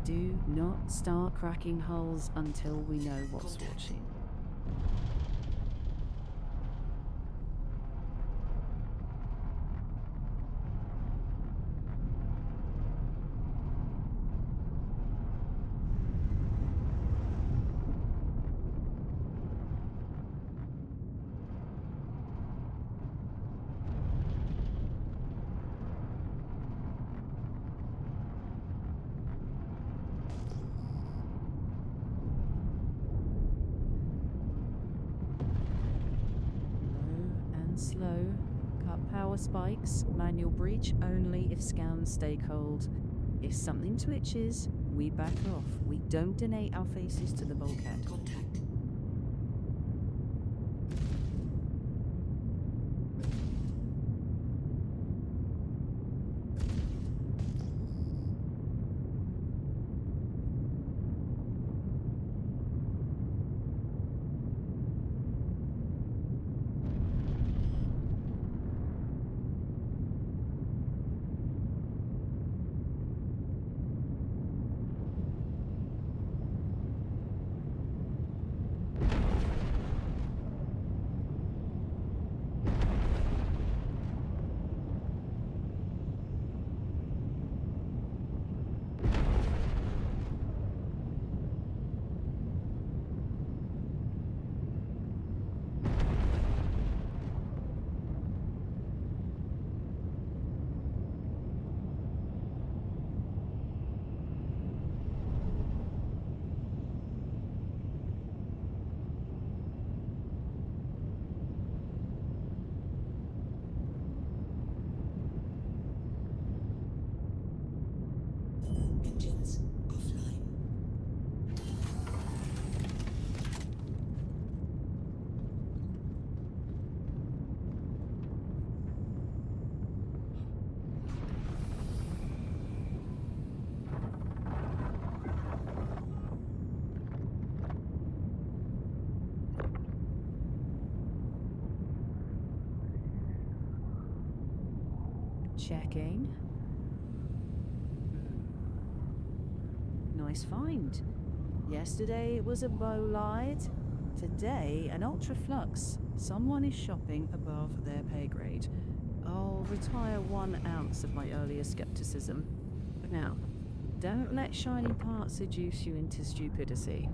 do not start cracking hulls until we know what's watching. Slow. Cut power spikes. Manual breach only if scans stay cold. If something twitches, we back off. We don't donate our faces to the bulkhead. Contact. Checking. Nice find. Yesterday it was a bolide. Today, an ultraflux. Someone is shopping above their pay grade. I'll retire 1 ounce of my earlier skepticism. But now, don't let shiny parts seduce you into stupidity.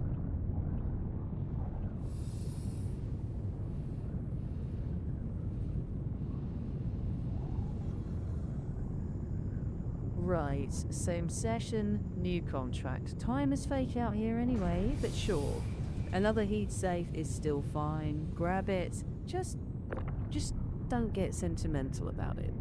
Right, same session, new contract. Time is fake out here anyway, but sure. Another heat safe is still fine. Grab it. Just don't get sentimental about it.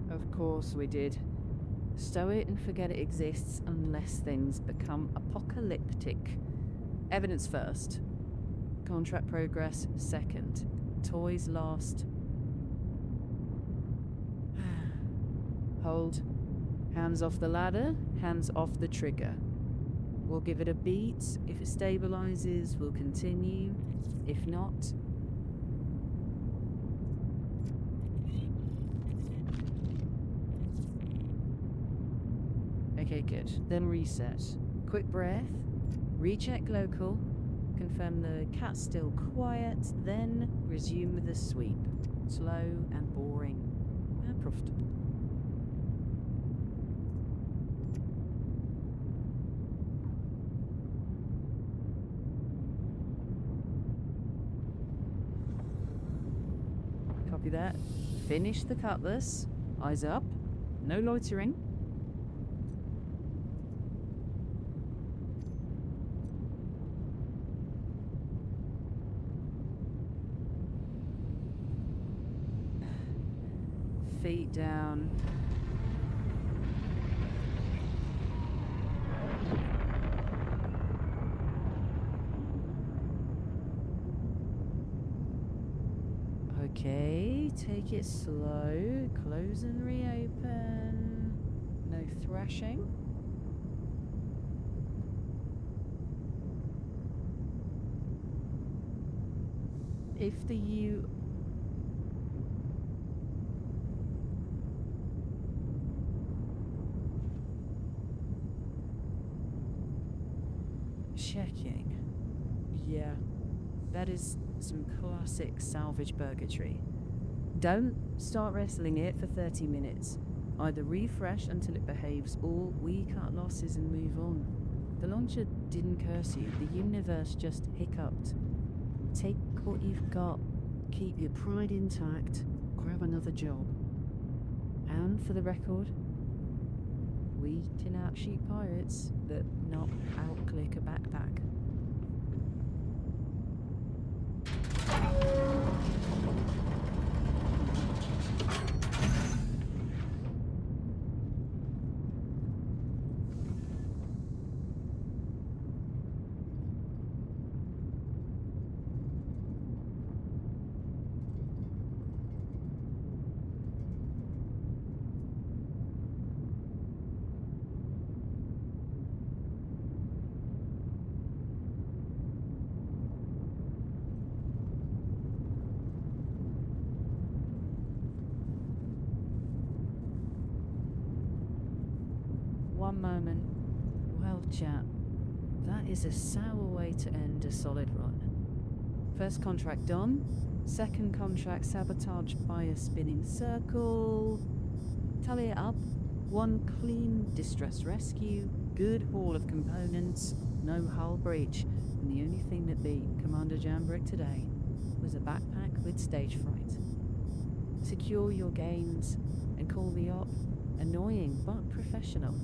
Of course we did. Stow it and forget it exists unless things become apocalyptic. Evidence first. Contract progress second. Toys last. Hold. Hands off the ladder, hands off the trigger. We'll give it a beat. If it stabilizes, we'll continue. If not, okay, good. Then reset. Quick breath. Recheck local. Confirm the cat's still quiet. Then resume the sweep. Slow and boring. And profitable. Copy that. Finish the cutlass. Eyes up. No loitering. Feet down. Okay, take it slow. Close and reopen. No thrashing. If the U checking. Yeah, that is some classic salvage burgatory. Don't start wrestling it for 30 minutes. Either refresh until it behaves or we cut losses and move on. The launcher didn't curse you, the universe just hiccuped. Take what you've got, keep your pride intact, grab another job. And for the record, we can outshoot pirates, but not outclick a backpack. One moment. Well, chap, that is a sour way to end a solid run. First contract done, second contract sabotaged by a spinning circle. Tally it up. One clean distress rescue, good haul of components, no hull breach, and the only thing that beat Commander Jambrick today was a backpack with stage fright. Secure your gains and call the op annoying but professional.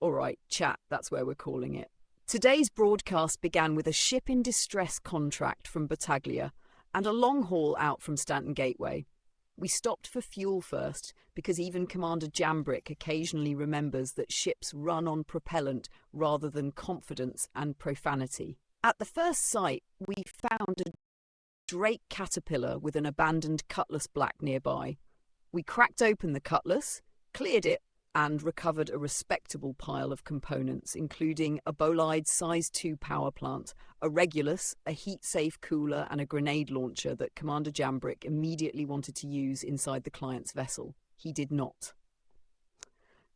All right, chat, that's where we're calling it. Today's broadcast began with a ship in distress contract from Battaglia and a long haul out from Stanton Gateway. We stopped for fuel first because even Commander Jambrick occasionally remembers that ships run on propellant rather than confidence and profanity. At the first sight, we found a Drake caterpillar with an abandoned cutlass black nearby. We cracked open the cutlass, cleared it, and recovered a respectable pile of components, including a bolide size 2 power plant, a Regulus, a heat-safe cooler, and a grenade launcher that Commander Jambrick immediately wanted to use inside the client's vessel. He did not.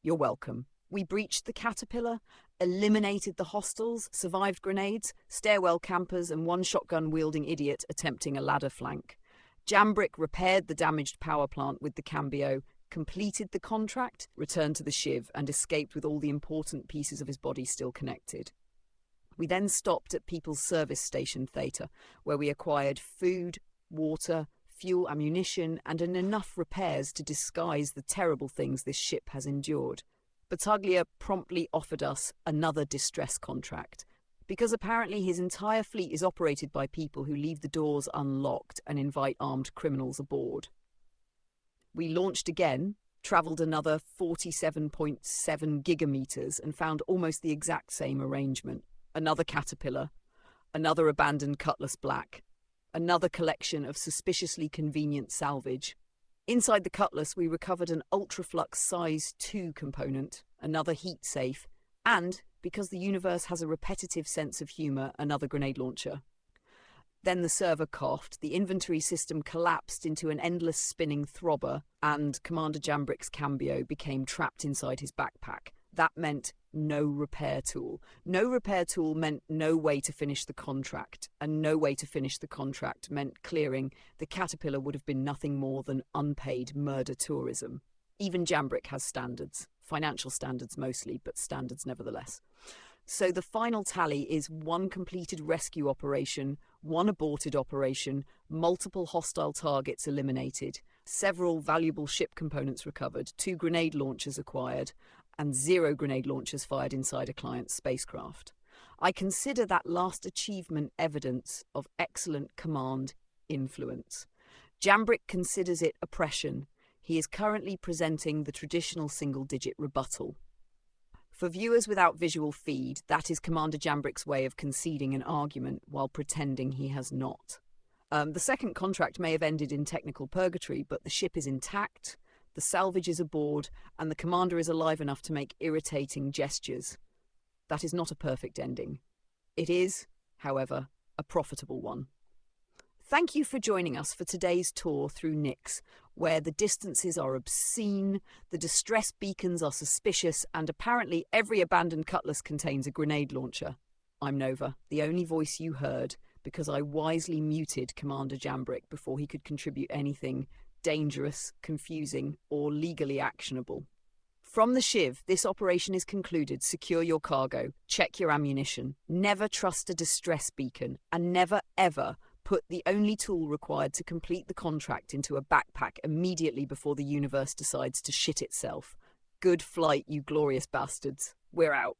You're welcome. We breached the Caterpillar, eliminated the hostiles, survived grenades, stairwell campers, and one shotgun-wielding idiot attempting a ladder flank. Jambrick repaired the damaged power plant with the Cambio, completed the contract, returned to the Shiv, and escaped with all the important pieces of his body still connected. We then stopped at People's Service Station Theta, where we acquired food, water, fuel, ammunition, and enough repairs to disguise the terrible things this ship has endured. Battaglia promptly offered us another distress contract, because apparently his entire fleet is operated by people who leave the doors unlocked and invite armed criminals aboard. We launched again, travelled another 47.7 gigameters and found almost the exact same arrangement. Another Caterpillar, another abandoned Cutlass Black, another collection of suspiciously convenient salvage. Inside the Cutlass, we recovered an Ultraflux size 2 component, another heat safe, and, because the universe has a repetitive sense of humour, another grenade launcher. Then the server coughed, the inventory system collapsed into an endless spinning throbber, and Commander Jambrick's Cambio became trapped inside his backpack. That meant no repair tool. No repair tool meant no way to finish the contract, and no way to finish the contract meant clearing. The Caterpillar would have been nothing more than unpaid murder tourism. Even Jambrick has standards. Financial standards mostly, but standards nevertheless. So the final tally is 1 completed rescue operation, 1 aborted operation, multiple hostile targets eliminated, several valuable ship components recovered, 2 grenade launchers acquired, and 0 grenade launchers fired inside a client's spacecraft. I consider that last achievement evidence of excellent command influence. Jambrick considers it oppression. He is currently presenting the traditional single-digit rebuttal. For viewers without visual feed, that is Commander Jambrick's way of conceding an argument while pretending he has not. The second contract may have ended in technical purgatory, but the ship is intact, the salvage is aboard, and the commander is alive enough to make irritating gestures. That is not a perfect ending. It is, however, a profitable one. Thank you for joining us for today's tour through Nyx, where the distances are obscene, the distress beacons are suspicious, and apparently every abandoned cutlass contains a grenade launcher. I'm Nova, the only voice you heard, because I wisely muted Commander Jambrick before he could contribute anything dangerous, confusing, or legally actionable. From the Shiv, this operation is concluded. Secure your cargo, check your ammunition, never trust a distress beacon, and never ever put the only tool required to complete the contract into a backpack immediately before the universe decides to shit itself. Good flight, you glorious bastards. We're out.